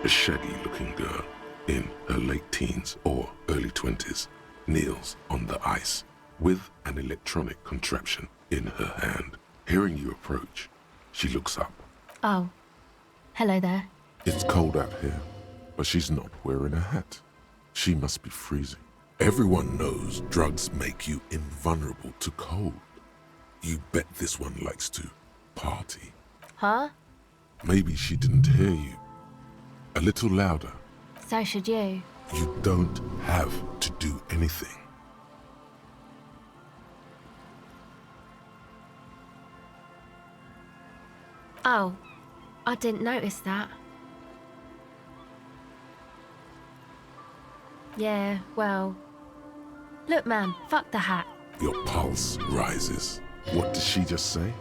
A shaggy-looking girl in her late teens or early 20s kneels on the ice with an electronic contraption in her hand. Hearing you approach, she looks up. Oh, hello there. It's cold out here, but she's not wearing a hat. She must be freezing. Everyone knows drugs make you invulnerable to cold. You bet this one likes to party. Huh? Maybe she didn't hear you. A little louder. So should you. You don't have to do anything. Oh, I didn't notice that. Yeah, well... Look, man, fuck the hat. Your pulse rises. What did she just say?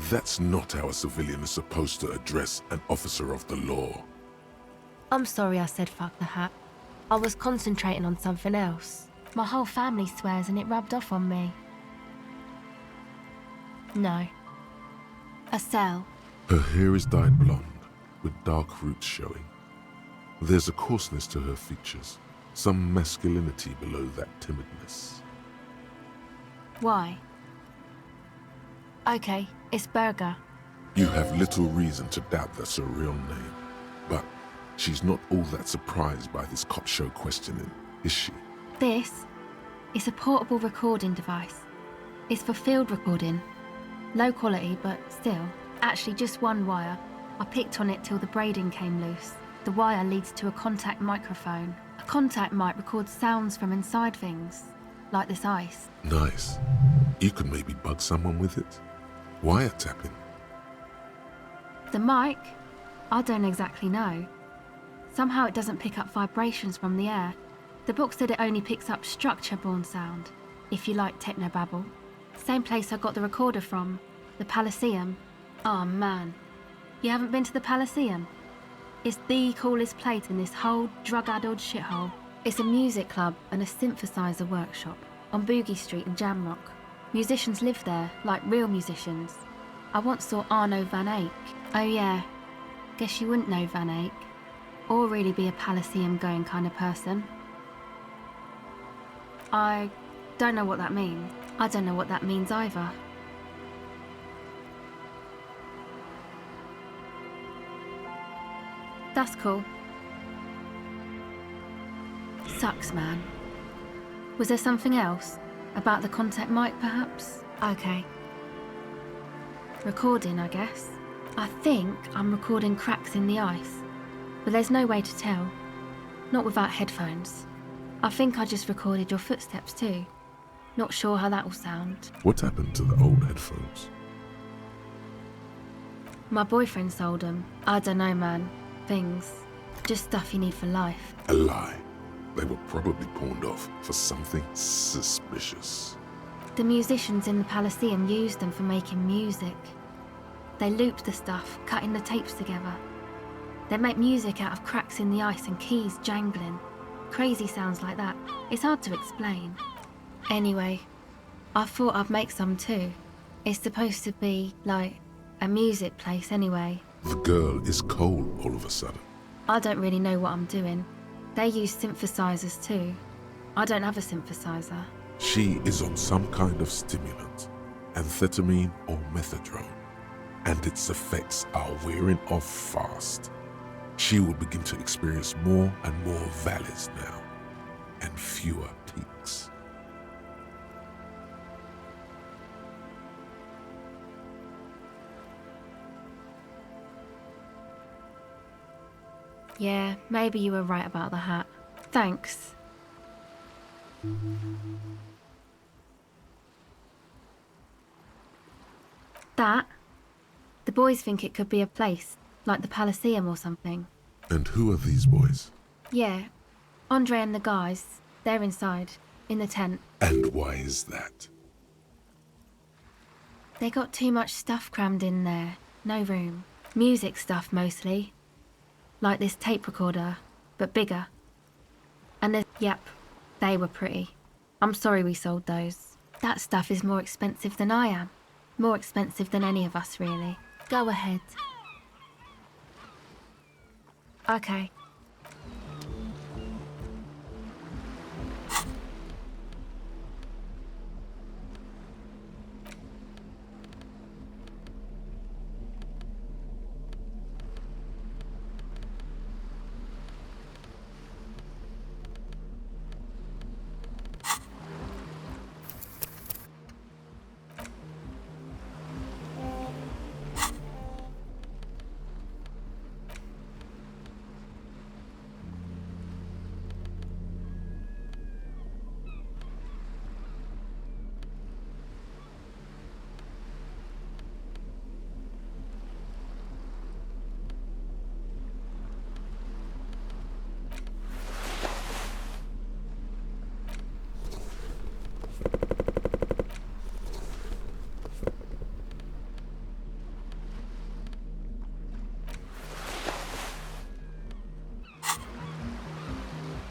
That's not how a civilian is supposed to address an officer of the law. I'm sorry I said fuck the hat. I was concentrating on something else. My whole family swears and it rubbed off on me. No. Acele. Her hair is dyed blonde, with dark roots showing. There's a coarseness to her features, some masculinity below that timidness. Why? Okay, it's Berger. You have little reason to doubt that's her real name, but she's not all that surprised by this cop show questioning, is she? This is a portable recording device. It's for field recording. Low quality, but still. Actually, just one wire. I picked on it till the braiding came loose. The wire leads to a contact microphone. A contact mic records sounds from inside things, like this ice. Nice. You could maybe bug someone with it. Wiretapping. The mic? I don't exactly know. Somehow it doesn't pick up vibrations from the air. The book said it only picks up structure-borne sound, if you like technobabble. Same place I got the recorder from, the Elysium. Oh man, you haven't been to the Elysium? It's the coolest place in this whole drug-addled shithole. It's a music club and a synthesizer workshop on Boogie Street in Jamrock. Musicians live there, like real musicians. I once saw Arno van Eyck. Oh yeah, guess you wouldn't know Van Eyck. Or really be a Elysium-going kind of person. I don't know what that means. I don't know what that means either. That's cool. Sucks, man. Was there something else? About the contact mic, perhaps? Okay. Recording, I guess. I think I'm recording cracks in the ice, but there's no way to tell. Not without headphones. I think I just recorded your footsteps too. Not sure how that will sound. What happened to the old headphones? My boyfriend sold them. I don't know, man. Things. Just stuff you need for life. A lie. They were probably pawned off for something suspicious. The musicians in the Elysium used them for making music. They looped the stuff, cutting the tapes together. They make music out of cracks in the ice and keys jangling. Crazy sounds like that. It's hard to explain. Anyway, I thought I'd make some too. It's supposed to be, like, a music place anyway. The girl is cold all of a sudden. I don't really know what I'm doing. They use synthesizers too. I don't have a synthesizer. She is on some kind of stimulant, amphetamine or methadone, and its effects are wearing off fast. She will begin to experience more and more valleys now, and fewer peaks. Yeah, maybe you were right about the hat. Thanks. That? The boys think it could be a place, like the Elysium or something. And who are these boys? Yeah, Andre and the guys. They're inside, in the tent. And why is that? They got too much stuff crammed in there. No room. Music stuff mostly. Like this tape recorder, but bigger. And there's, yep, they were pretty. I'm sorry we sold those. That stuff is more expensive than I am. More expensive than any of us, really. Go ahead. Okay.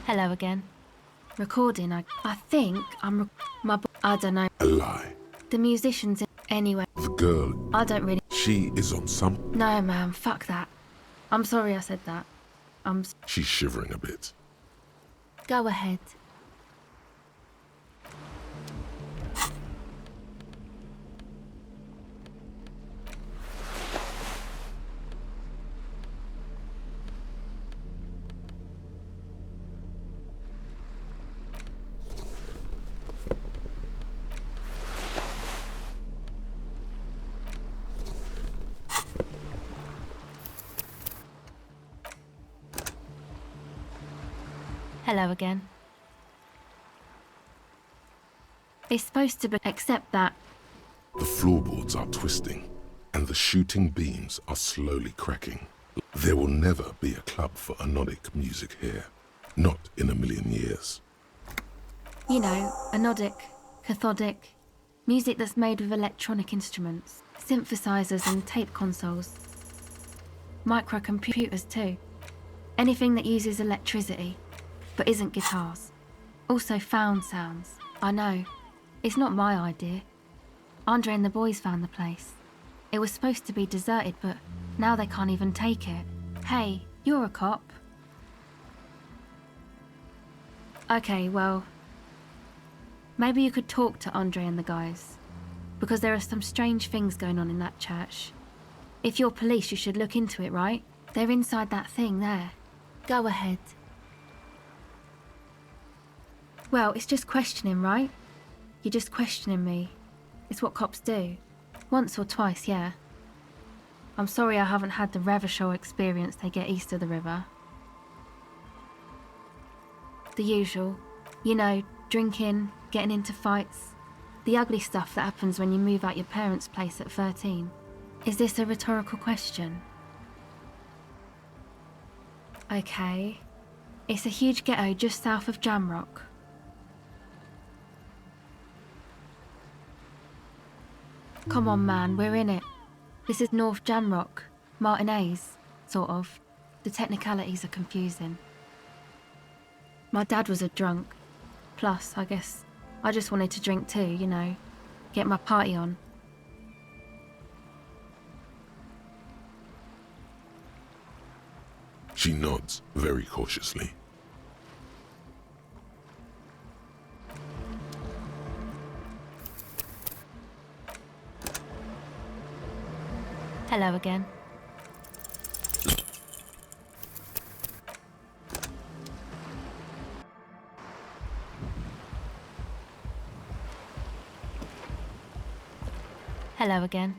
Hello again. Recording, I think I'm I don't know. A lie. The musicians anyway. The girl, I don't really. she is on some... No, man, fuck that. I'm sorry I said that. She's shivering a bit. Go ahead. Hello again. It's supposed to be, except that. The floorboards are twisting, and the shooting beams are slowly cracking. There will never be a club for anodic music here. Not in a million years. You know, anodic, cathodic, music that's made with electronic instruments, synthesizers and tape consoles. Microcomputers too. Anything that uses electricity, but isn't guitars. Also found sounds. I know. It's not my idea. Andre and the boys found the place. It was supposed to be deserted, but now they can't even take it. Hey, you're a cop. Okay, well, maybe you could talk to Andre and the guys, because there are some strange things going on in that church. If you're police, you should look into it, right? They're inside that thing there. Go ahead. Well, it's just questioning, right? You're just questioning me. It's what cops do. Once or twice, yeah. I'm sorry I haven't had the Revachol experience they get east of the river. The usual. You know, drinking, getting into fights. The ugly stuff that happens when you move out your parents' place at 13. Is this a rhetorical question? Okay. It's a huge ghetto just south of Jamrock. Come on, man, we're in it. This is North Jamrock, Martinez, sort of. The technicalities are confusing. My dad was a drunk. Plus, I guess, I just wanted to drink too, you know. Get my party on. She nods very cautiously. Hello again. Hello again.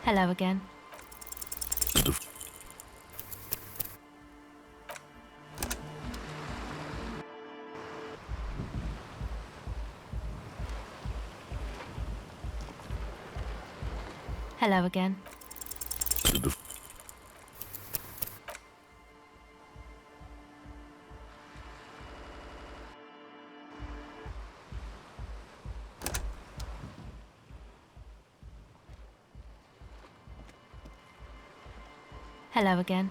Hello again. Hello again. Hello again.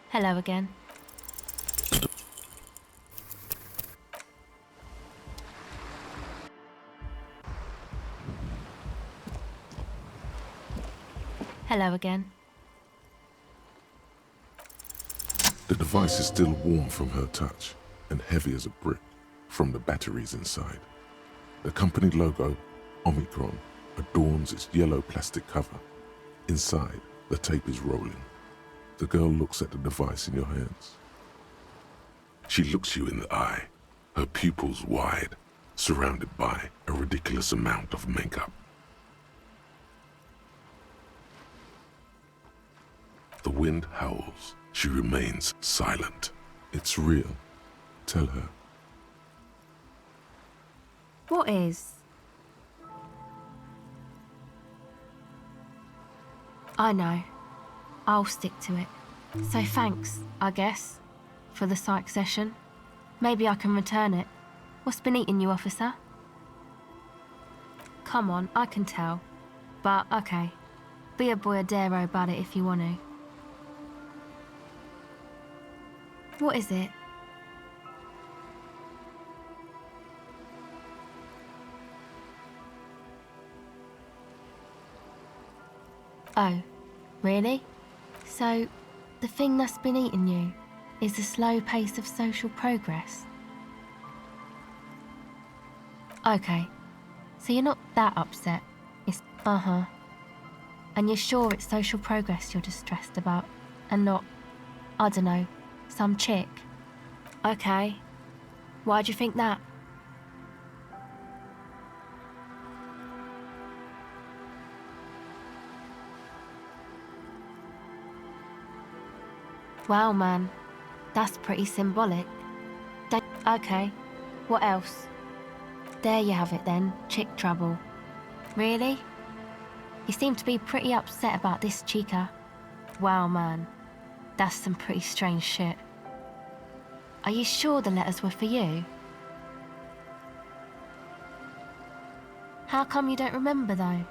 Hello again. Hello again. The device is still warm from her touch and heavy as a brick from the batteries inside. The company logo, Omicron, adorns its yellow plastic cover. Inside, the tape is rolling. The girl looks at the device in your hands. She looks you in the eye, her pupils wide, surrounded by a ridiculous amount of makeup. The wind howls. She remains silent. It's real. Tell her. What is? I know. I'll stick to it. So thanks, I guess, for the psych session. Maybe I can return it. What's been eating you, officer? Come on, I can tell. But, okay. Be a boyadero about it if you want to. What is it? Oh, really? So, the thing that's been eating you is the slow pace of social progress? Okay, so you're not that upset. It's And you're sure it's social progress you're distressed about, and not, I don't know, some chick? Okay. Why'd you think that? Wow, man. That's pretty symbolic. Okay. What else? There you have it then, chick trouble. Really? You seem to be pretty upset about this chica. Wow, man. That's some pretty strange shit. Are you sure the letters were for you? How come you don't remember, though?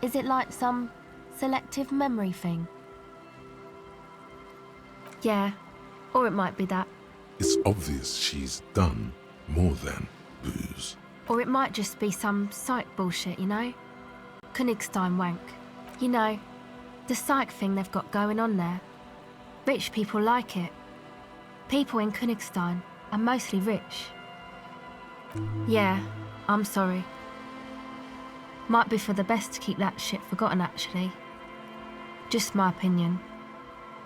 Is it like some selective memory thing? Yeah, or it might be that. It's obvious she's done more than booze. Or it might just be some psych bullshit, you know? Königstein wank. You know, the psych thing they've got going on there. Rich people like it. People in Königstein are mostly rich. Yeah, I'm sorry. Might be for the best to keep that shit forgotten, actually. Just my opinion.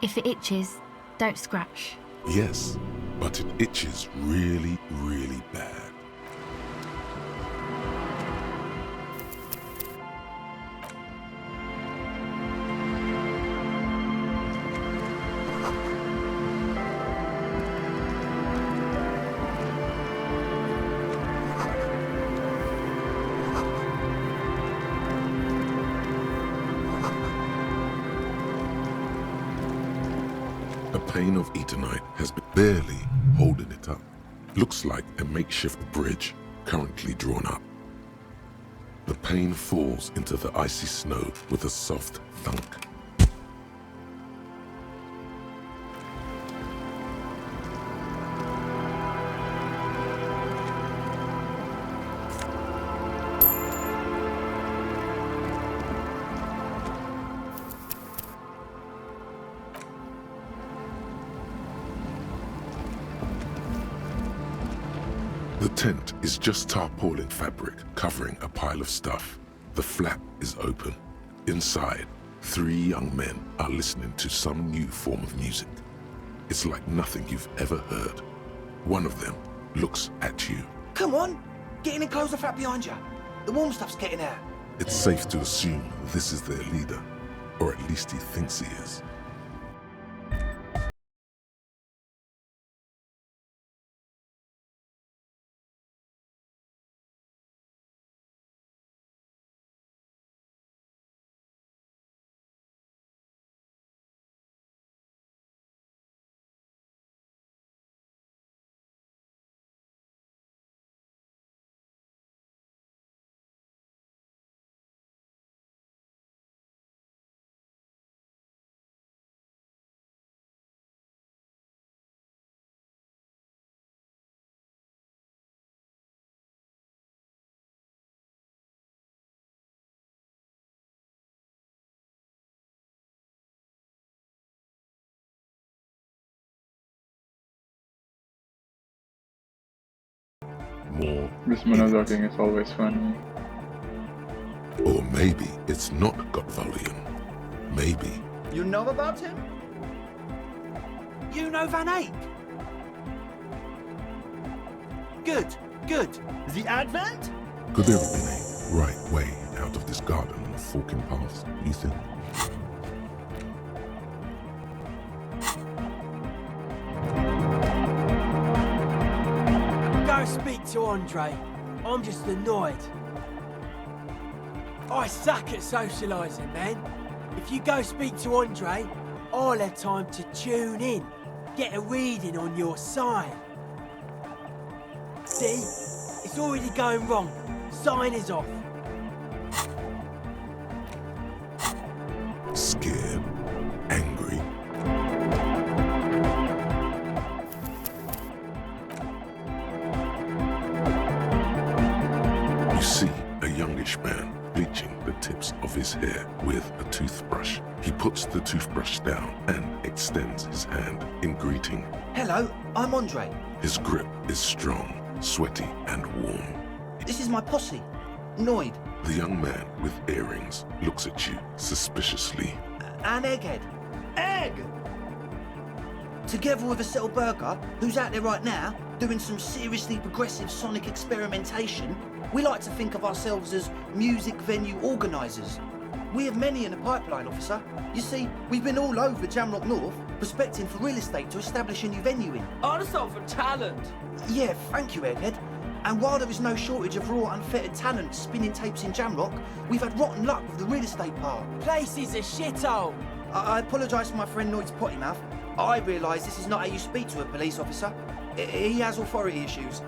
If it itches, don't scratch. Yes, but it itches really, really bad. A pane of Eternite has been barely holding it up. Looks like a makeshift bridge currently drawn up. The pane falls into the icy snow with a soft thunk. The tent is just tarpaulin fabric covering a pile of stuff. The flap is open. Inside, 3 young men are listening to some new form of music. It's like nothing you've ever heard. One of them looks at you. Come on, get in and close the flap behind you. The warm stuff's getting out. It's safe to assume this is their leader, or at least he thinks he is. more. This in it. monologuing is always funny. Or maybe it's not gut volume. Maybe. You know about him? You know Van Eyck? Good, good. The Advent? Could there have been a right way out of this garden and forking paths, you think? Go speak to Andre. I'm just annoyed. I suck at socialising, man. If you go speak to Andre, I'll have time to tune in, get a reading on your sign. See? It's already going wrong. Sign is off. Scared, angry. You see a youngish man bleaching the tips of his hair with a toothbrush. He puts the toothbrush down and extends his hand in greeting. Hello, I'm Andre. His grip is strong, sweaty and warm. This is my posse, Noid, The young man with earrings looks at you suspiciously. and Egghead. Egg! Together with Acele Berger, who's out there right now, doing some seriously progressive sonic experimentation, we like to think of ourselves as music venue organisers. We have many in the pipeline, officer. You see, we've been all over Jamrock North, prospecting for real estate to establish a new venue in. Artisan for talent. Yeah, thank you, Egghead. And while there is no shortage of raw, unfettered talent spinning tapes in Jamrock, we've had rotten luck with the real estate part. Place is a shithole. I apologise for my friend Noid's potty mouth. I realise this is not how you speak to a police officer. He has authority issues.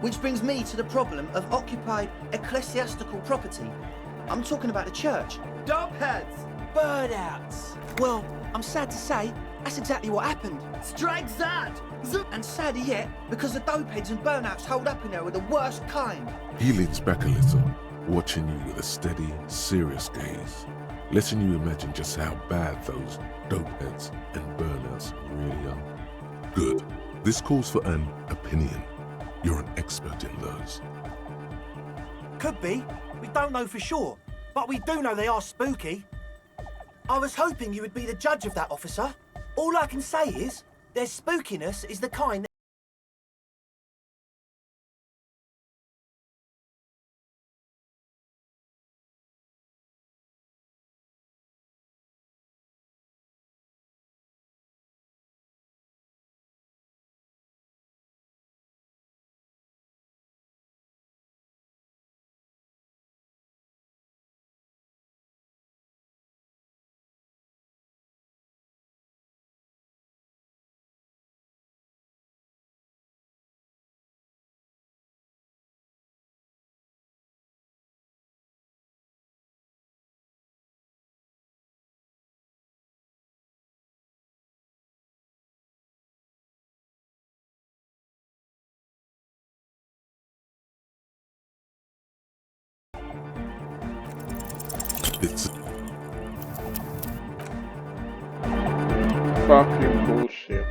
Which brings me to the problem of occupied ecclesiastical property. I'm talking about the church. Dopheads. Burnouts. Well, I'm sad to say, that's exactly what happened. Strike that! And sadder yet, because the dopeheads and burnouts hold up in there are the worst kind. He leans back a little, watching you with a steady, serious gaze, letting you imagine just how bad those dopeheads and burnouts really are. Good. This calls for an opinion. You're an expert in those. Could be. We don't know for sure. But we do know they are spooky. I was hoping you would be the judge of that, officer. All I can say is, their spookiness is the kind It's Fucking bullshit.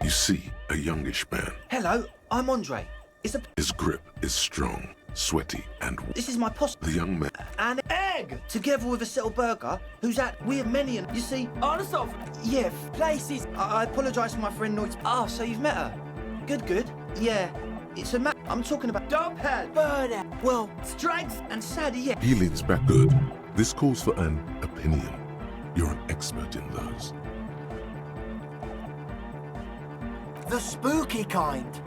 You see a youngish man. Hello, I'm Andre. His grip is strong, sweaty and This is my posse. the young man. And Egg! Together with Acele Berger, who's at... We have many and... You see... Artisan. Yeah, Places. I apologise for my friend Noid's... Ah, so you've met her? Good, good. Yeah. It's a I'm talking about... Dophead. Burnout. Well, Strikes and sadder yet. He leans back. Good. This calls for an opinion. You're an expert in those. the spooky kind.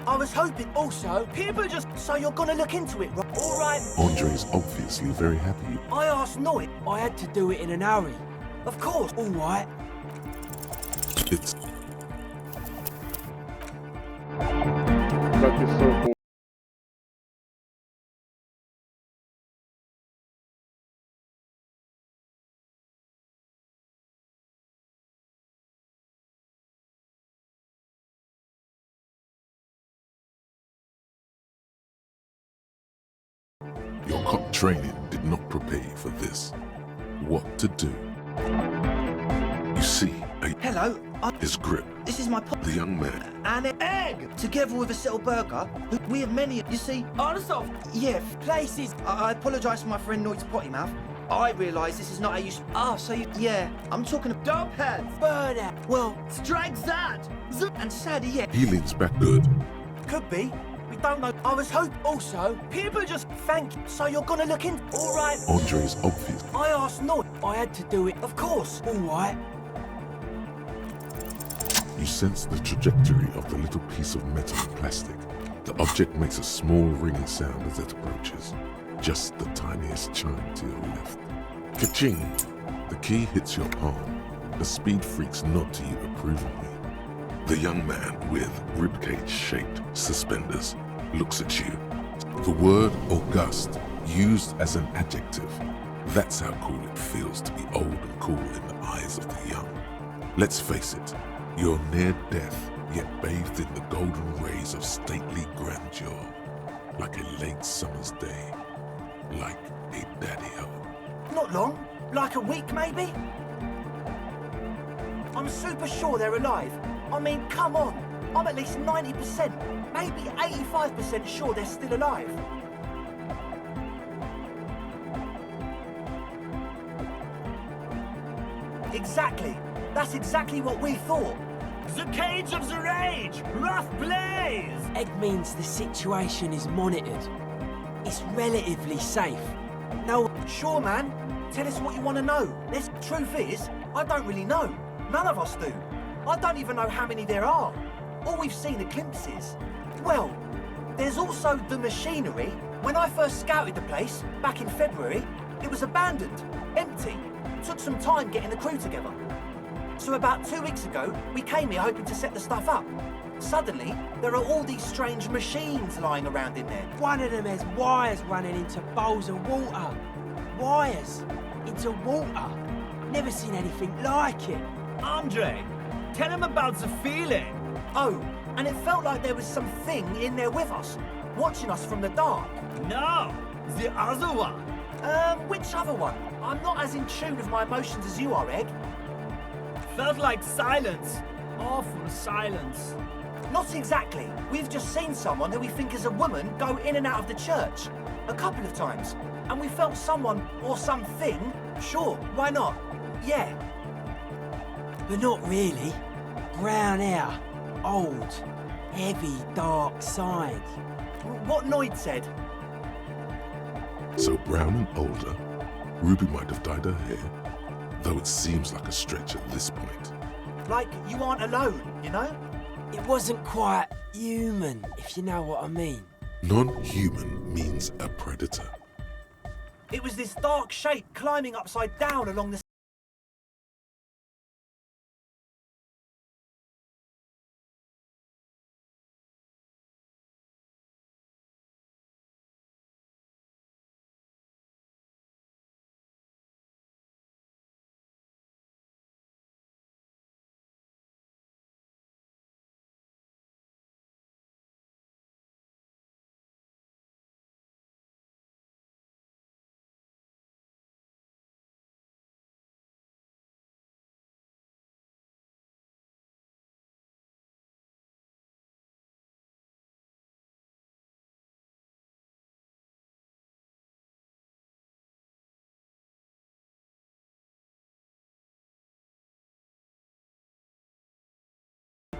I was hoping also people just... So you're gonna look into it, right? All right. Andre's obviously very happy. I asked Noid. I had to do it in a hurry. Of course. All right. It's That is so cool. your cop training did not prepare you for this. What to do? You see, Hello, his grip, this is my the young man. an egg. Together with Acele Berger, who we have many. You see, Honest, yeah. places. I apologise for my friend Noid's potty mouth. I realise this is not how you. Oh, so you. Yeah, I'm talking of dogheads. Burner. Well, strike that. And sadly, yeah. He leans back good. Could be. We don't know. I was hoping. Also, People just thank you. So you're gonna look in. All right. Andre's obvious. I asked Noid. I had to do it. Of course. All right. You sense the trajectory of the little piece of metal and plastic. The object makes a small ringing sound as it approaches. Just the tiniest chime to your left. Ka-ching! The key hits your palm. The speed freaks nod to you approvingly. The young man with ribcage-shaped suspenders looks at you. The word august, used as an adjective. That's how cool it feels to be old and cool in the eyes of the young. Let's face it, you're near death, yet bathed in the golden rays of stately grandeur. Like a late summer's day. Like a daddy-o. Not long. Like a week, maybe? I'm super sure they're alive. I mean, come on. I'm at least 90%, maybe 85% sure they're still alive. Exactly. That's exactly what we thought. The cage of the rage! Rough blaze! Egg means the situation is monitored. It's relatively safe. No, sure, man. Tell us what you want to know. The truth is, I don't really know. None of us do. I don't even know how many there are. All we've seen are glimpses. Well, there's also the machinery. When I first scouted the place, back in February, it was abandoned, empty. Took some time getting the crew together. So about 2 weeks ago, we came here hoping to set the stuff up. Suddenly, there are all these strange machines lying around in there. One of them has wires running into bowls of water. Wires into water. Never seen anything like it. Andre, tell him about the feeling. Oh, and it felt like there was something in there with us, watching us from the dark. No, the other one. Which other one? I'm not as in tune with my emotions as you are, Egg. Felt like silence. Awful silence. Not exactly. We've just seen someone who we think is a woman go in and out of the church. A couple of times. And we felt someone or something. Sure, why not? Yeah. But not really. Brown hair. Old. Heavy, dark side. What Noid said. So brown and older, Ruby might have dyed her hair, though it seems like a stretch at this point. Like you aren't alone, you know? It wasn't quite human, if you know what I mean. Non-human means a predator. It was this dark shape climbing upside down along the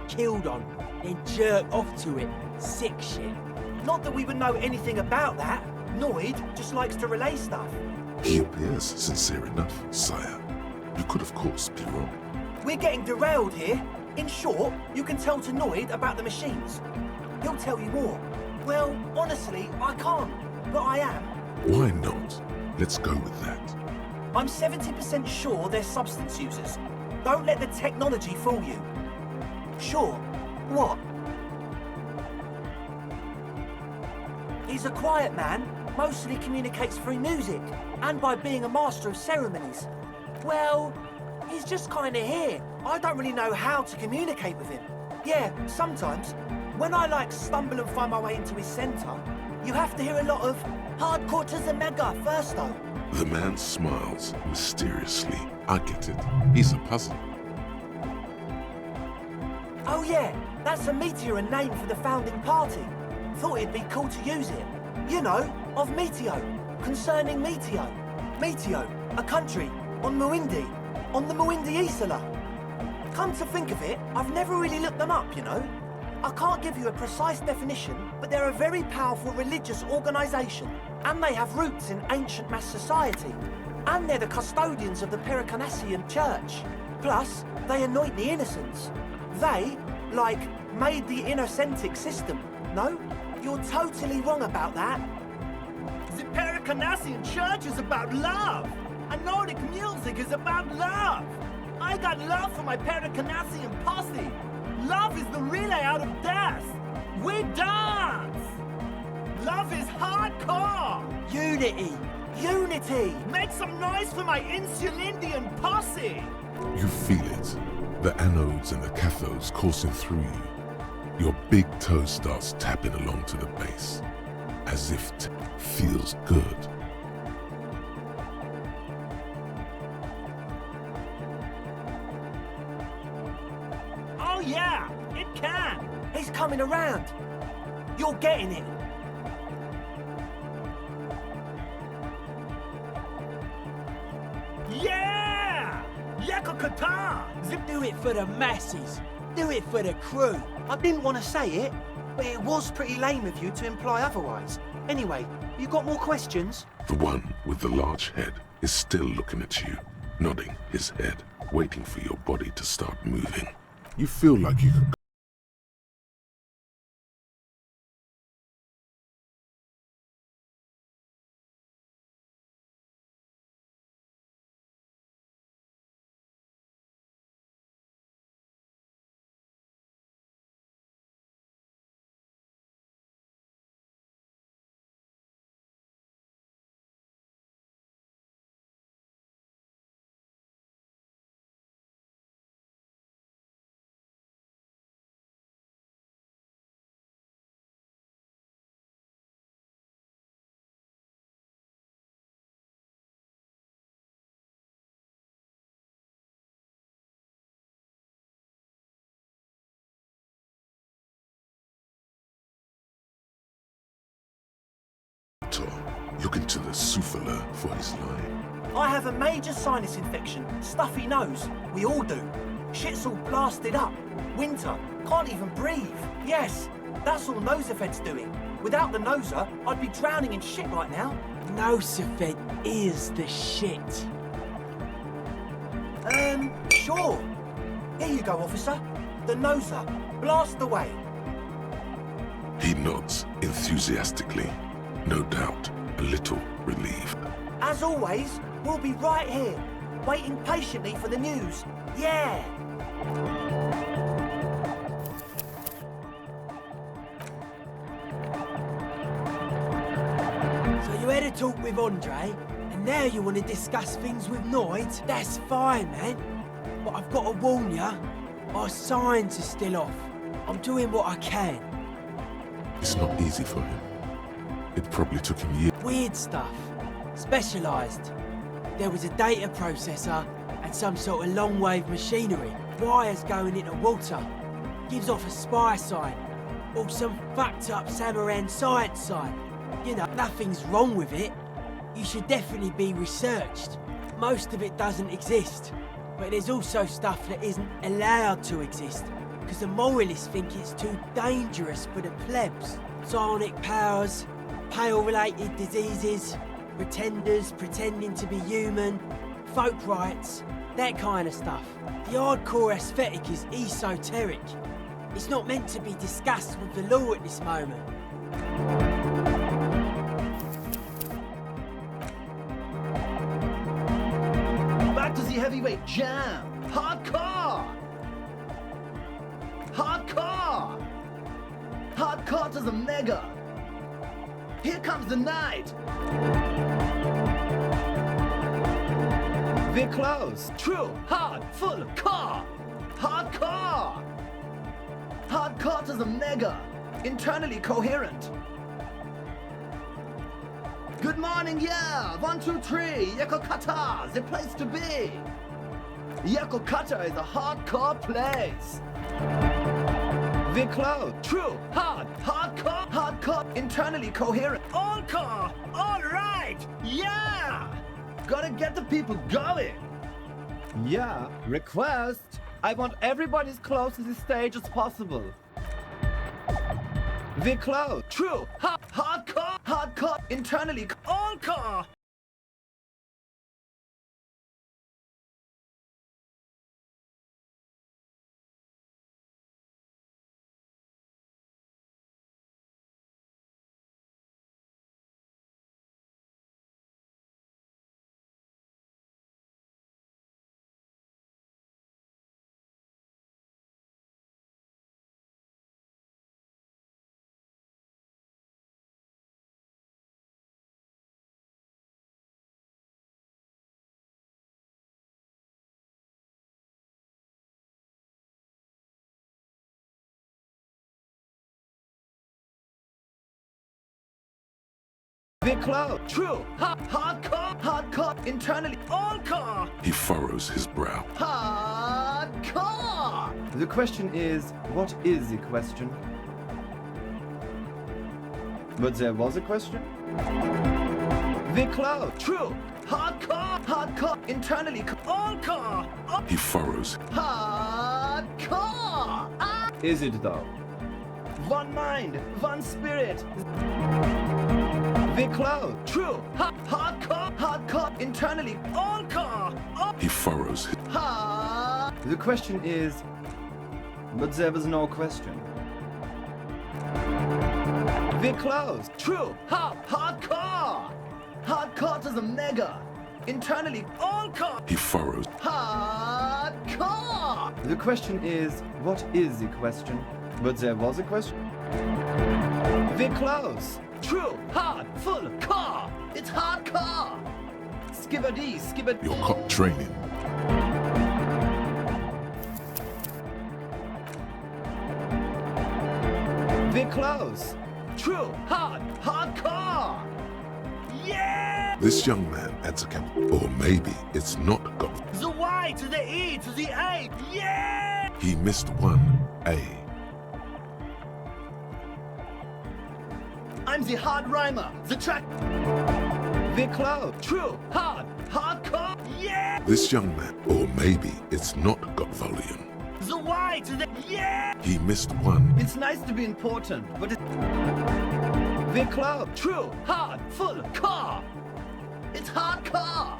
Killed on, then jerked off to it. Sick shit. Not that we would know anything about that. Noid just likes to relay stuff. He appears sincere enough, sire. You could, of course, be wrong. We're getting derailed here. In short, you can tell to Noid about the machines. He'll tell you more. Well, honestly, I can't. But I am. Why not? Let's go with that. I'm 70% sure they're substance users. Don't let the technology fool you. Sure. What? He's a quiet man, mostly communicates through music, and by being a master of ceremonies. Well, he's just kinda here. I don't really know how to communicate with him. Yeah, sometimes. When I stumble and find my way into his center, you have to hear a lot of hardcore to the mega first though. The man smiles mysteriously. I get it. He's a puzzle. Oh yeah, that's a meteor and name for the founding party. Thought it'd be cool to use it. You know, of Meteo, concerning Meteo. Meteo, a country on Muindi, on the Muindi Isla. Come to think of it, I've never really looked them up, you know. I can't give you a precise definition, but they're a very powerful religious organisation, and they have roots in ancient mass society. And they're the custodians of the Pericanassian Church. Plus, they anoint the innocents. They, like, made the Innocentic system, no? You're totally wrong about that. The Pericanassian Church is about love, and Nordic music is about love. I got love for my Pericanassian posse. Love is the relay out of death. We dance. Love is hardcore. Unity! Unity! Make some noise for my Insulindian posse. You feel it, the anodes and the cathodes coursing through you. Your big toe starts tapping along to the base, as if it feels good. Oh yeah, it can. He's coming around. You're getting it. Yeah! Yako Kata! Do it for the masses. Do it for the crew. I didn't want to say it, but it was pretty lame of you to imply otherwise. Anyway, you got more questions? The one with the large head is still looking at you, nodding his head, waiting for your body to start moving. You feel like you could look into the souffle for his line. I have a major sinus infection, stuffy nose. We all do. Shit's all blasted up. Winter. Can't even breathe. Yes, that's all Nosefed's doing. Without the noser, I'd be drowning in shit right now. Nosefed is the shit. Sure. Here you go, officer. The noser. Blast away. He nods enthusiastically, no doubt a little relieved. As always, we'll be right here, waiting patiently for the news. Yeah! So you had a talk with Andre, and now you want to discuss things with Noid? That's fine, man. But I've got to warn ya, our signs are still off. I'm doing what I can. It's not easy for him. It probably took him years. Weird stuff. Specialised. There was a data processor and some sort of long-wave machinery. Wires going into water. Gives off a spy sign. Or some fucked-up Samaran science sign. You know, nothing's wrong with it. You should definitely be researched. Most of it doesn't exist. But there's also stuff that isn't allowed to exist. Because the moralists think it's too dangerous for the plebs. Psionic powers, pale-related diseases, pretenders pretending to be human, folk rights, that kind of stuff. The hardcore aesthetic is esoteric. It's not meant to be discussed with the law at this moment. Back to the heavyweight jam. Hardcore! Hardcore! Hardcore to the mega. Here comes the night. We're close. True, hard, full, core. Hardcore! Hardcore to the mega. Internally coherent. Good morning, yeah. 1, 2, 3. Yakokata, the place to be. Yakokata is a hardcore place. We're close. True. Hard. Hardcore. Hardcore. Internally coherent. Encore! All right! Yeah! Gotta get the people going. Yeah. Request. I want everybody as close to the stage as possible. We're close. True. Hardcore. Hardcore. Internally. Encore! We're close. True. Hardcore. Hardcore. Internally. Encore! He furrows his brow. Hardcore. The question is, what is the question? But there was a question? We're close. True. Hardcore. Hardcore. Internally. Encore! He furrows. Hardcore. Is it though? One mind, one spirit. We're close. True. Hardcore. Hardcore. Internally. Encore! He furrows his... The question is, but there was no question. We're close. True. Hardcore. Hardcore to the mega. Internally. Encore! He furrows. Hardcore. The question is, what is the question? But there was a question. We're close. True. Hard. Full. Car. It's hardcore. Skibbity. Skibbity. Your cop training. We're close. True. Hardcore. Yeah! This young man adds a chemical. Or maybe it's not got... The Y to the E to the A! Yeah! He missed one A. I'm the hard rhymer. The track. We're close. True. Hardcore. Yeah! This young man, or maybe it's not got volume. The Y to the... Yeah! He missed one. It's nice to be important, but it's... We're close. True. Full. Car. It's hardcore.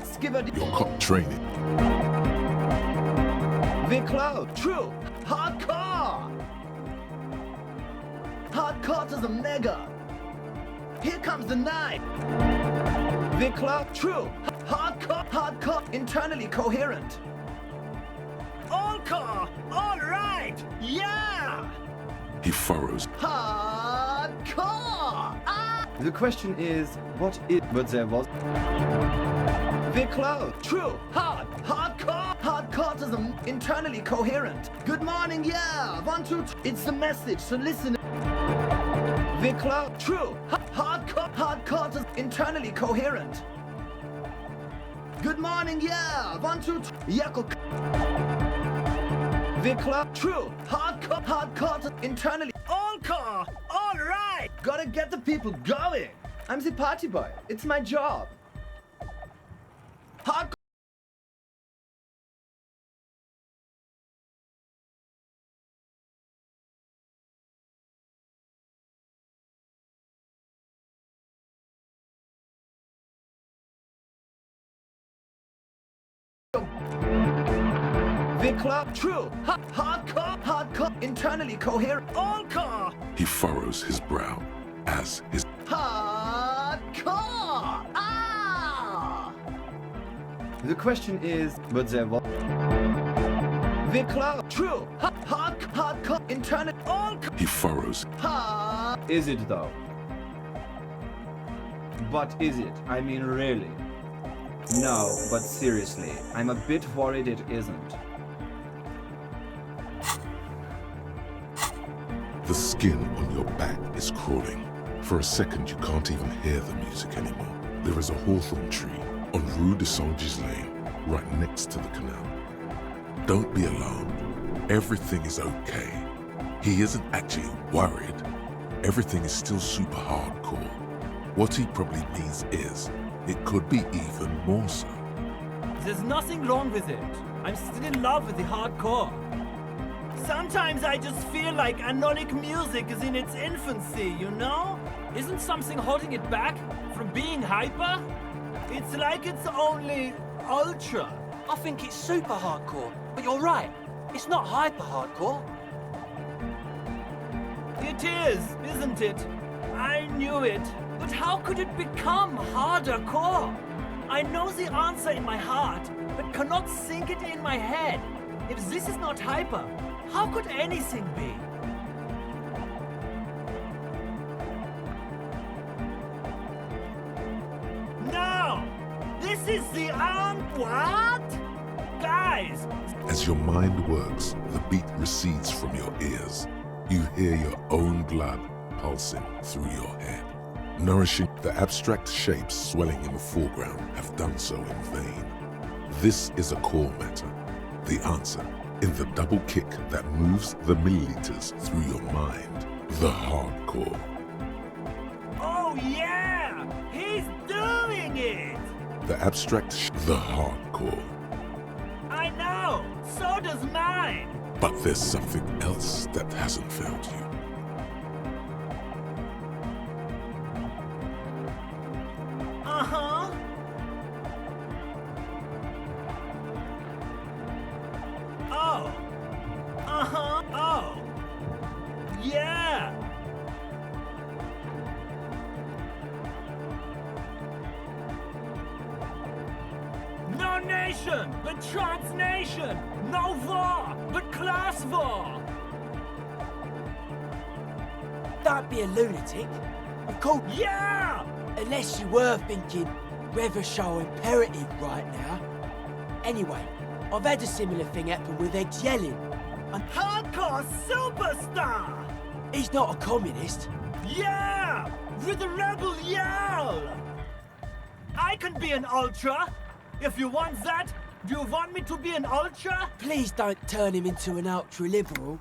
Skibbity. Your cop training. We're close. True. Hardcore. Hardcore to the mega. Here comes the night. We're close. True. Hardcore. Internally coherent. Encore! All right! Yeah! He furrows. Hardcore. The question is, what is... But there was... We're close. True. Hardcore to the internally coherent. Good morning, yeah. 1, 2, 3. It's the message, so listen. We're close. True. Hardcore to internally coherent. Good morning, yeah. 1, 2, 3. Yako. We're close. True. Hardcore to internally. Encore! All right! Gotta get the people going. I'm the party boy. It's my job. Hardcore. We're close. True. Hardcore. Internally coherent. Encore! He furrows his brow as his... Hardcore. The question is, but there was... We're close. True. Hardcore. Internal. Encore. He furrows. Is it though? But is it? I mean, really? No, but seriously, I'm a bit worried it isn't. The skin on your back is crawling. For a second, you can't even hear the music anymore. There is a hawthorn tree on Rue de Saint-Gislain, right next to the canal. Don't be alarmed. Everything is okay. He isn't actually worried. Everything is still super hardcore. What he probably means is, it could be even more so. There's nothing wrong with it. I'm still in love with the hardcore. Sometimes I just feel like anonic music is in its infancy, you know? Isn't something holding it back from being hyper? It's like it's only ultra. I think it's super hardcore, but you're right. It's not hyper hardcore. It is, isn't it? I knew it. But how could it become harder core? I know the answer in my heart, but cannot sink it in my head. If this is not hyper, how could anything be? No! This is the what? Guys! As your mind works, the beat recedes from your ears. You hear your own blood pulsing through your head. Nourishing the abstract shapes swelling in the foreground have done so in vain. This is a core matter. The answer in the double kick that moves the milliliters through your mind. The hardcore. Oh yeah! He's doing it! The the hardcore. I know! So does mine! But there's something else that hasn't failed you. Uh-huh. Oh. Uh-huh. Oh. Yeah. No nation, but transnation. No war, but class war. Don't be a lunatic. Of course, Yeah! unless you were thinking weather show imperative right now. Anyway, I've had a similar thing happen with Eggs yelling. And Hardcore superstar! he's not a communist. Yeah! With a rebel yell! I can be an ultra! If you want that, do you want me to be an ultra? Please don't turn him into an ultra-liberal.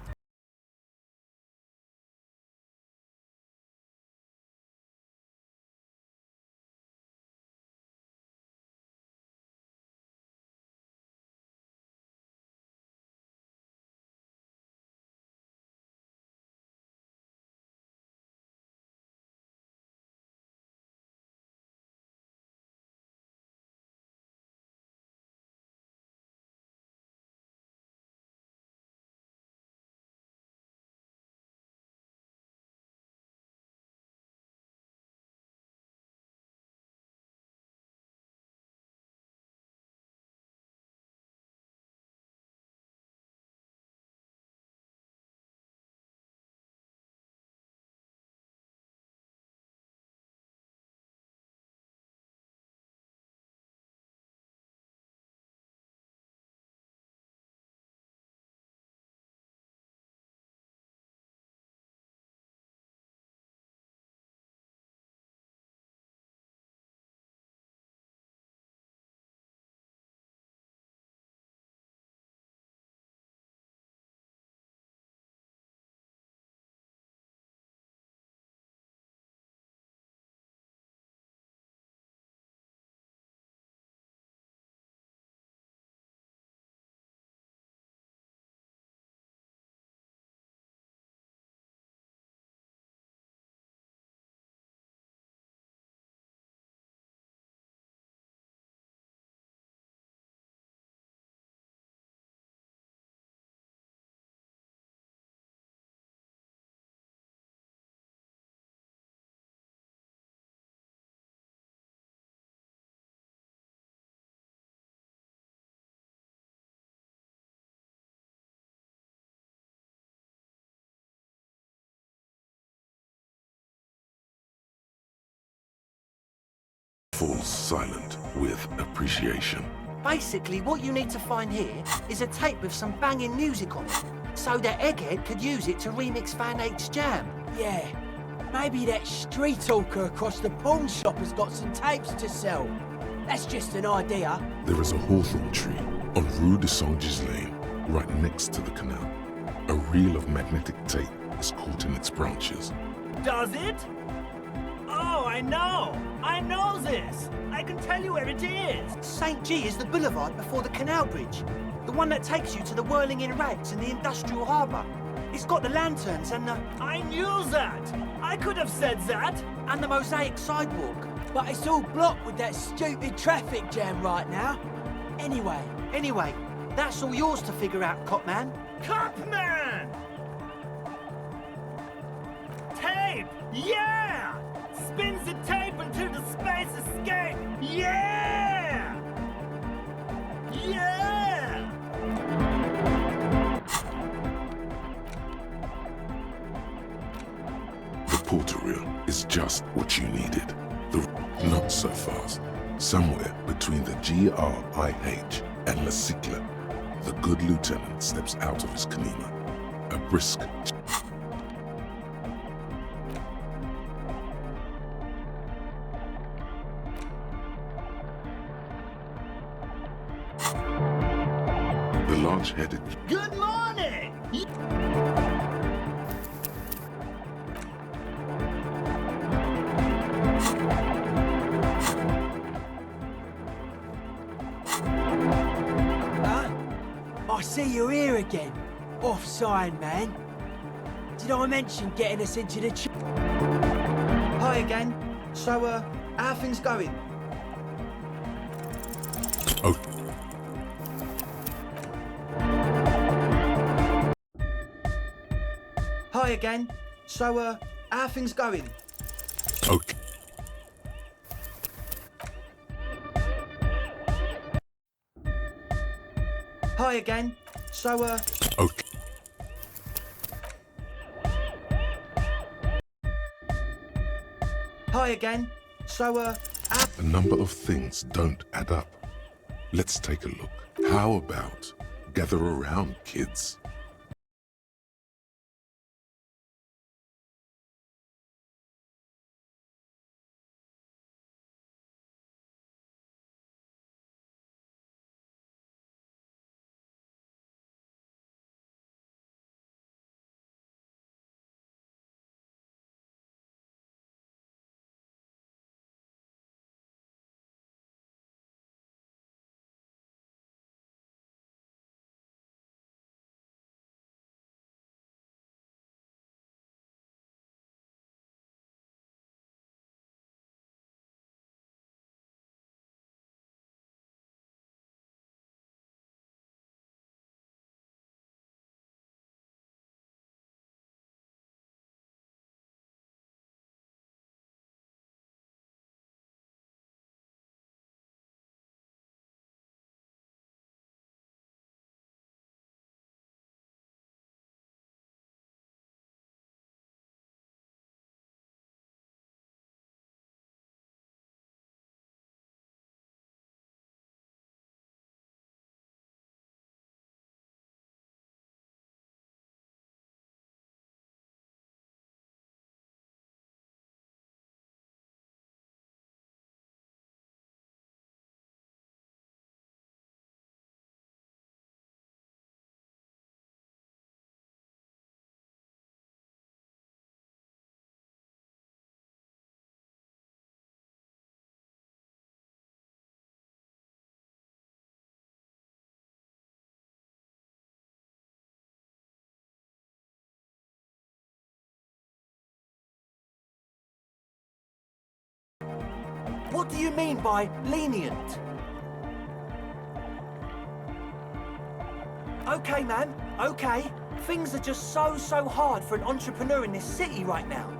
Falls silent with appreciation. Basically, what you need to find here is a tape with some banging music on it, so that Egghead could use it to remix Van Eyck's jam. Yeah, maybe that street hawker across the pawn shop has got some tapes to sell. That's just an idea. There is a hawthorn tree on Rue de Saint-Ghislain, right next to the canal. A reel of magnetic tape is caught in its branches. Does it? Oh, I know! I know this! I can tell you where it is! St. G is the boulevard before the canal bridge. The one that takes you to the whirling in rags in the industrial harbour. It's got the lanterns and the... I knew that! I could have said that! and the mosaic sidewalk. But it's all blocked with that stupid traffic jam right now. Anyway, that's all yours to figure out, Copman. Copman! Tape! Yeah! Spins the tape until the space escape! Yeah! Yeah! The porter reel is just what you needed. Not so fast. Somewhere between the GRIH and La Cicla, the good lieutenant steps out of his Kanima. A brisk... The large-headed... Good morning! I see you're here again. Off-sign, man. Did I mention getting us into the... Hi again. So, how are things going? Oh, Hi again. So, how are things going? okay. Hi again. So, Okay. hi again. So, A number of things don't add up. Let's take a look. How about gather around, kids? What do you mean by lenient? Okay, man, okay. Things are just so hard for an entrepreneur in this city right now.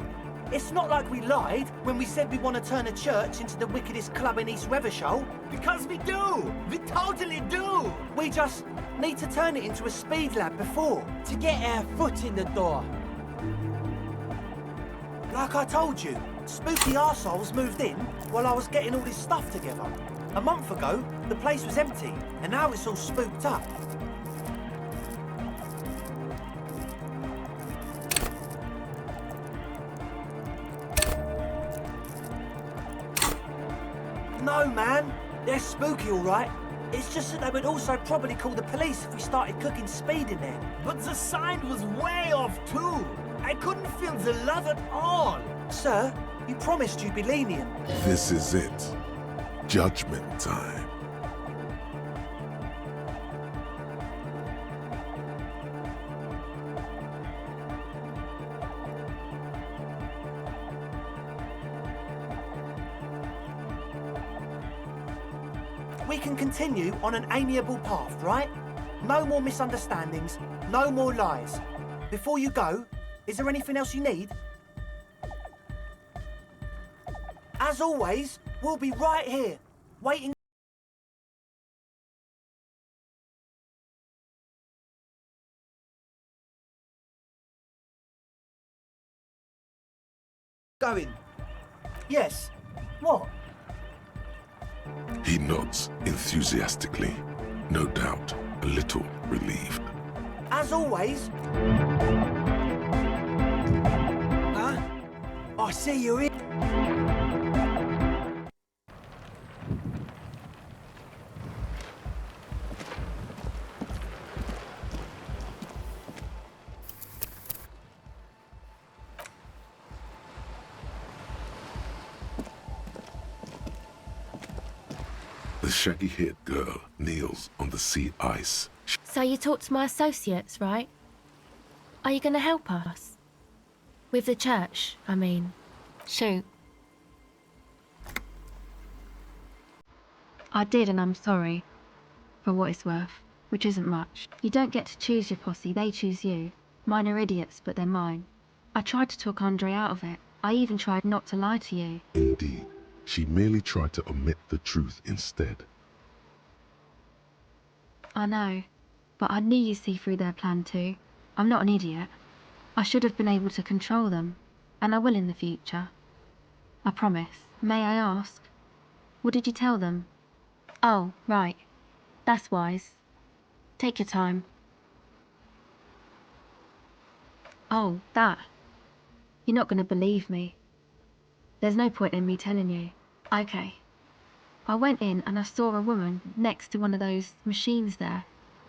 It's not like we lied when we said we want to turn a church into the wickedest club in East Weathershall. Because we do! We totally do! We just need to turn it into a speed lab before. To get our foot in the door. Like I told you, spooky arseholes moved in while I was getting all this stuff together. A month ago, the place was empty, and now it's all spooked up. No, man. They're spooky, all right. It's just that they would also probably call the police if we started cooking speed in there. But the sign was way off too. I couldn't feel the love at all. Sir, you promised you'd be lenient. This is it. Judgment time. We can continue on an amiable path, right? No more misunderstandings, no more lies. Before you go, is there anything else you need? As always, we'll be right here, waiting. Going. Yes. What? He nods enthusiastically, no doubt a little relieved. As always. Huh? I see you're in. The shaggy-haired girl kneels on the sea ice. So you talked to my associates, right? Are you going to help us? With the church, I mean. Shoot. I did, and I'm sorry. For what it's worth. Which isn't much. You don't get to choose your posse, they choose you. Mine are idiots, but they're mine. I tried to talk Andre out of it. I even tried not to lie to you. Indeed, she merely tried to omit the truth instead. I know. But I knew you'd see through their plan too. I'm not an idiot. I should have been able to control them. And I will in the future. I promise. May I ask? What did you tell them? Oh, right. That's wise. Take your time. Oh, that. You're not going to believe me. There's no point in me telling you. Okay. I went in and I saw a woman next to one of those machines there.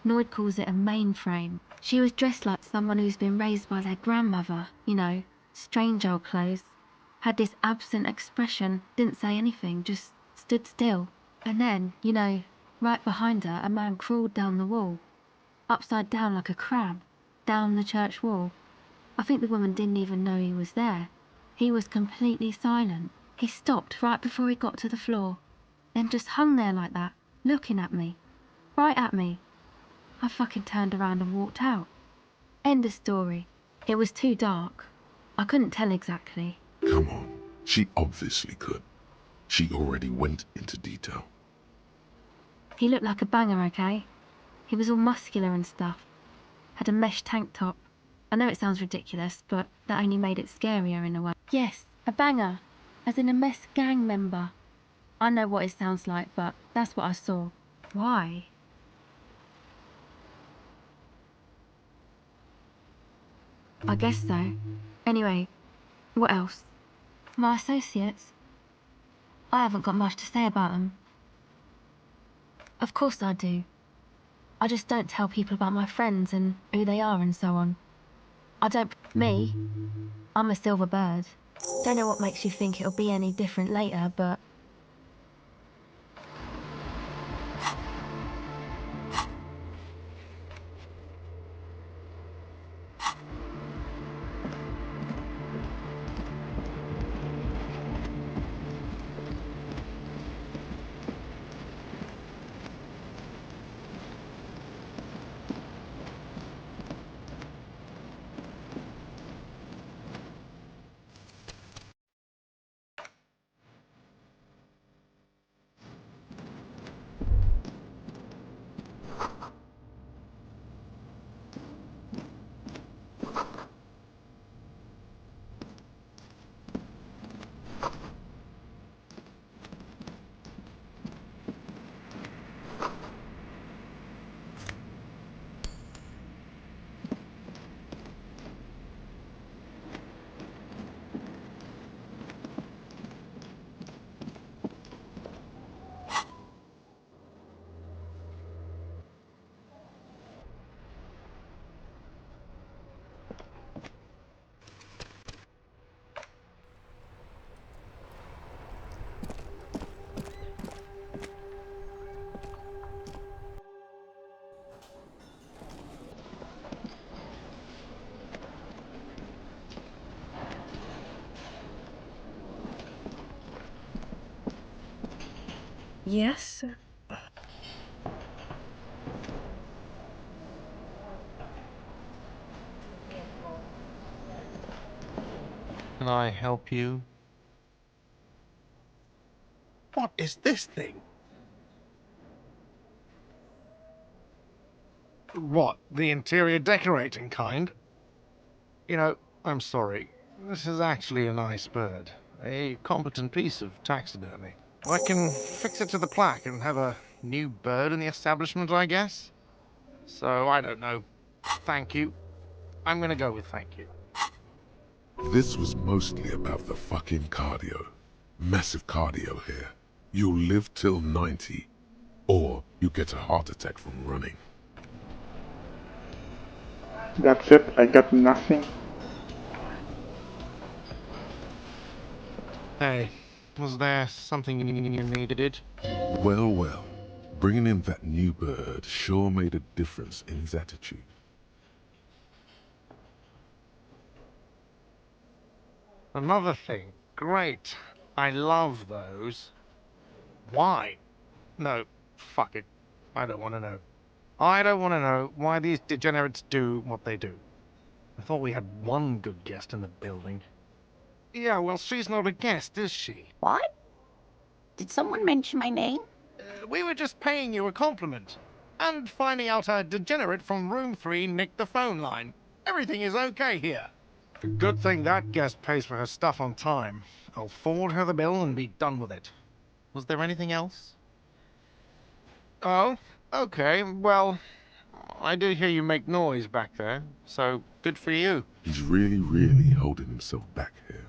Noid calls it a mainframe. She was dressed like someone who's been raised by their grandmother, you know, strange old clothes. Had this absent expression, didn't say anything, just stood still. And then, you know, right behind her, a man crawled down the wall. Upside down like a crab, down the church wall. I think the woman didn't even know he was there. He was completely silent. He stopped right before he got to the floor, then just hung there like that, looking at me. Right at me. I fucking turned around and walked out. End of story. It was too dark. I couldn't tell exactly. Come on, she obviously could. She already went into detail. He looked like a banger, okay? He was all muscular and stuff. Had a mesh tank top. I know it sounds ridiculous, but that only made it scarier in a way. Yes, a banger. As in a mess gang member. I know what it sounds like, but that's what I saw. Why? I guess so. Anyway, what else? My associates? I haven't got much to say about them. Of course I do. I just don't tell people about my friends and who they are and so on. I don't... Me? I'm a silver bird. Don't know what makes you think it'll be any different later, but... Yes? Can I help you? What is this thing? What, the interior decorating kind? You know, I'm sorry. This is actually a nice bird. A competent piece of taxidermy. I can fix it to the plaque and have a new bird in the establishment, I guess? So, I don't know. Thank you. I'm gonna go with thank you. This was mostly about the fucking cardio. Massive cardio here. You'll live till 90, or you get a heart attack from running. That's it, I got nothing. Hey, was there something you needed? Well, well, bringing in that new bird sure made a difference in his attitude. Another thing. Great. I love those. Why? No, fuck it. I don't want to know. I don't want to know why these degenerates do what they do. I thought we had one good guest in the building. Yeah, well, she's not a guest, is she? What? Did someone mention my name? We were just paying you a compliment. And finding out a degenerate from room 3 nicked the phone line. Everything is okay here. Good thing that guest pays for her stuff on time. I'll forward her the bill and be done with it. Was there anything else? Oh, okay, well, I do hear you make noise back there, so good for you. He's really holding himself back here.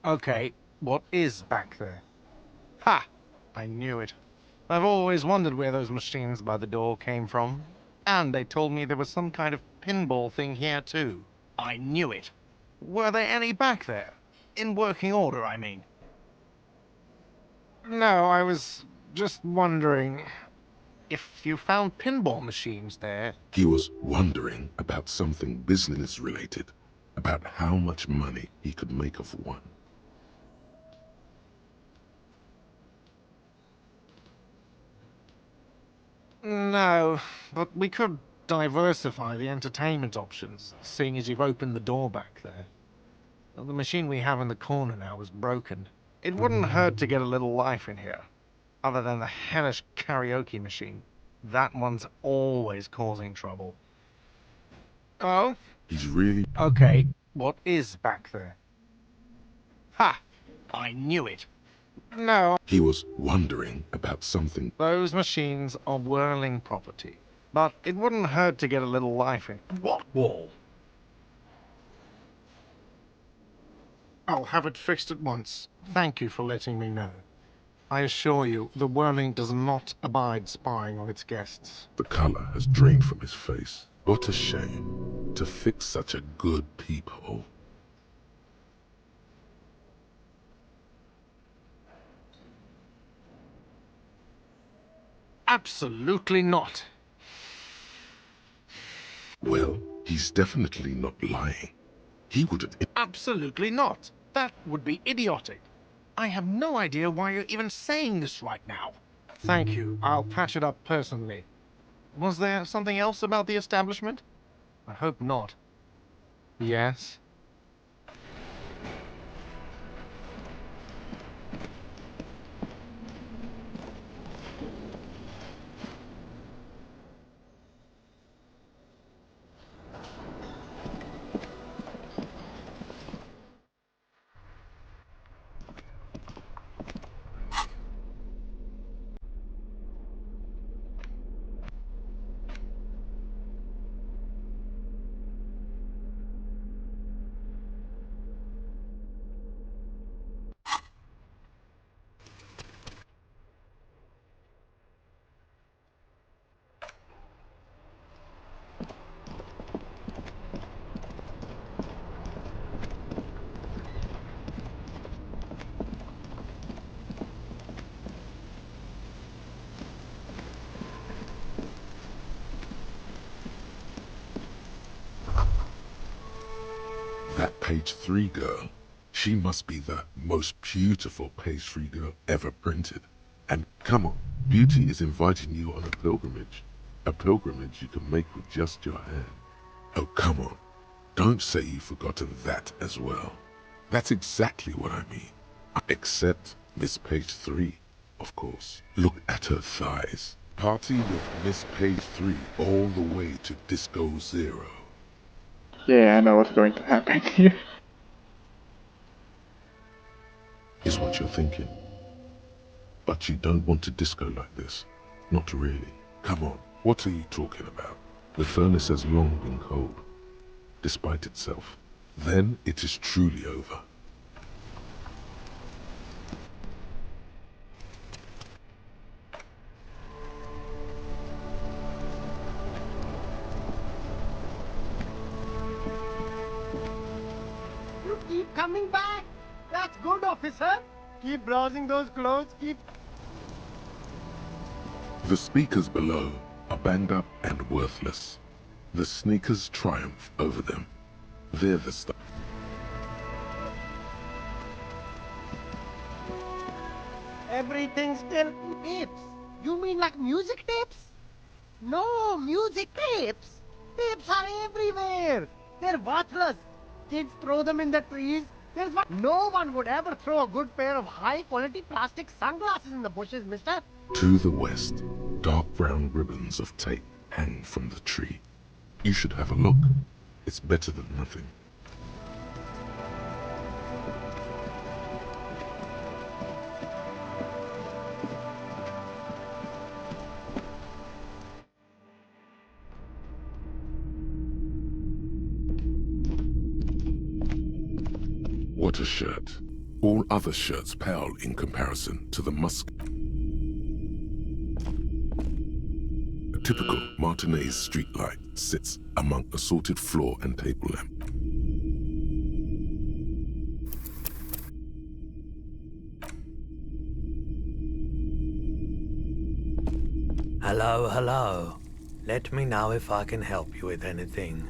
Okay, what is back there? Ha! I knew it. I've always wondered where those machines by the door came from. And they told me there was some kind of pinball thing here too. I knew it. Were there any back there? In working order, I mean. No, I was just wondering if you found pinball machines there. He was wondering about something business related, about how much money he could make off one. No, but we could diversify the entertainment options, seeing as you've opened the door back there. The machine we have in the corner now is broken. It wouldn't hurt to get a little life in here. Other than the hellish karaoke machine. That one's always causing trouble. Oh? He's really... Okay, what is back there? Ha! I knew it. No. He was wondering about something. Those machines are whirling property. But it wouldn't hurt to get a little life in. What wall? I'll have it fixed at once. Thank you for letting me know. I assure you, the whirling does not abide spying on its guests. The color has drained from his face. What a shame to fix such a good peephole. Absolutely not. Well, he's definitely not lying. He wouldn't... Absolutely not. That would be idiotic. I have no idea why you're even saying this right now. Thank you. I'll patch it up personally. Was there something else about the establishment? I hope not. Yes? That page 3 girl, she must be the most beautiful page 3 girl ever printed. And come on, beauty is inviting you on a pilgrimage. A pilgrimage you can make with just your hand. Oh, come on. Don't say you've forgotten that as well. That's exactly what I mean. Except Miss Page 3, of course. Look at her thighs. Party with Miss Page 3 all the way to Disco Zero. Yeah, I know what's going to happen here. Is what you're thinking. But you don't want to disco like this. Not really. Come on, what are you talking about? The furnace has long been cold, despite itself. Then it is truly over. You keep coming back. That's good, officer. Keep browsing those clothes. The speakers below are banged up and worthless. The sneakers triumph over them. They're the stuff. Everything still tapes. You mean like music tapes? No, music tapes. Tapes are everywhere. They're worthless. Kids throw them in the trees. No one would ever throw a good pair of high-quality plastic sunglasses in the bushes, mister. To the west, dark brown ribbons of tape hang from the tree. You should have a look. It's better than nothing. What a shirt. All other shirts pale in comparison to the musk. A typical Martinez streetlight sits among assorted floor and table lamp. Hello, hello. Let me know if I can help you with anything.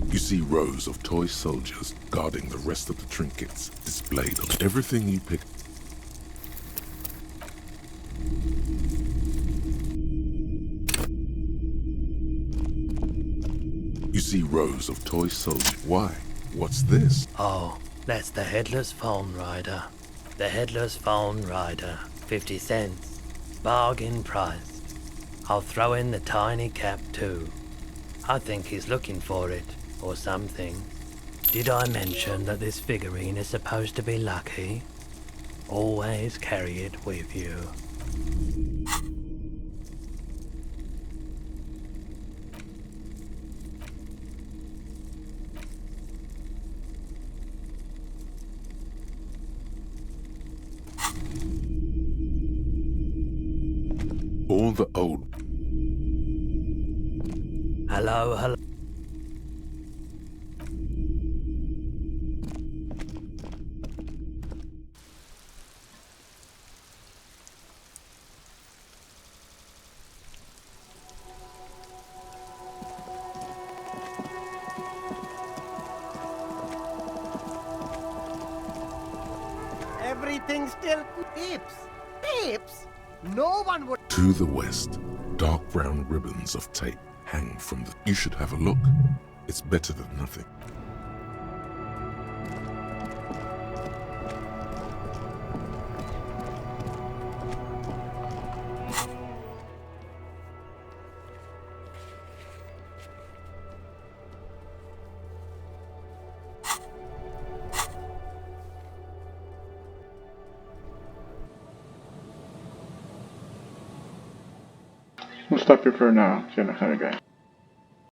You see rows of toy soldiers guarding the rest of the trinkets displayed on everything you pick. You see rows of toy soldiers. Why? What's this? Oh, that's the Headless Phone Rider. The Headless Phone Rider. 50 cents. Bargain price. I'll throw in the tiny cap too. I think he's looking for it, or something. Did I mention that this figurine is supposed to be lucky? Always carry it with you. All the old. Hello, hello. Everything still tapes. Tapes? No one would. To the west, dark brown ribbons of tape hang from the. You should have a look. It's better than nothing. We'll stop you for now, Jennifer guy.